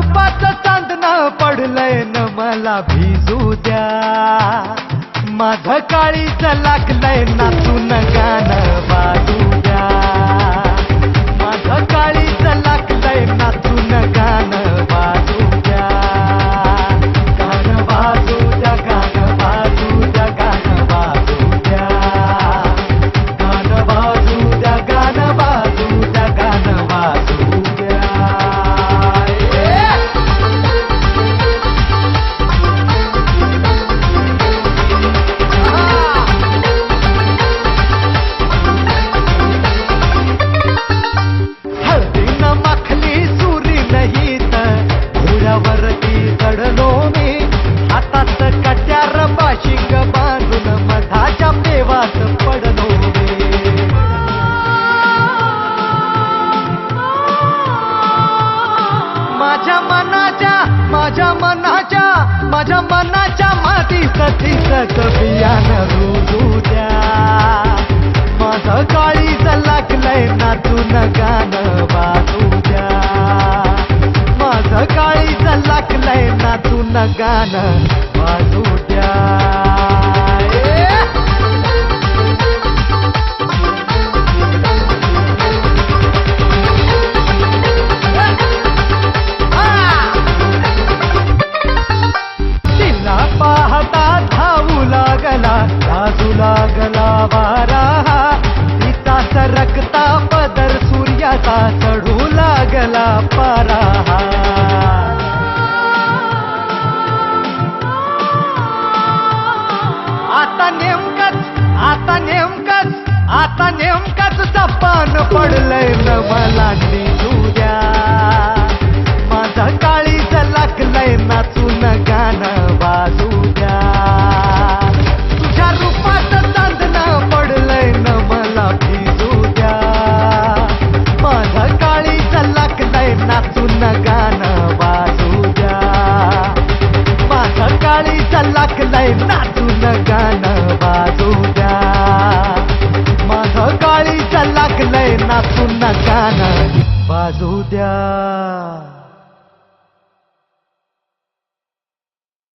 रूपाचं चांदणं पडलंय न मला भिजू द्या. माझं काळीच लागलंय नाचून गाणं वाजू द्या. माझं काळीच लागलंय नाचून गाणं वाजू द्या. गाणं वाजू द्या, गाणं वाजू द्या, गाणं वाजू द्या. गाणं वाजू द्या, गाणं वाजू द्या, गाणं वाजू द्या. हळदीनं माखली सुरी नाही तर घोड्यावरती चढलो मी. हातात कट्यार बाशिंग बांधून मधाच्या पेवात पडलो मी. माझ्या मनाच्या मातीच तिसक बियाणं रुजू द्या. माझं काळीच लागलंय नाचून गाणं वाजू द्या. माझं काळीच लागलंय नाचून गाणं वाजू द्या. तिला पाहता धावू लागला, लाजू लागला वारा. तिचा सरकता पदर सूर्याचा चढू लागला पारा. आता नेमकंच जपान पडलंय न मला निघू द्या. माझं काळीच लागलंय नाचून गाणं वाजू द्या. तुझ्या रूपाचं चांदणं पडलंय न मला भिजू द्या. माझं काळीच लागलंय नाचून गाणं वाजू द्या. माझं काळीच लागलंय नाचून गाणं वाजू द्या. माझं काळीच लागलंय नाचून गाणं वाजू द्या.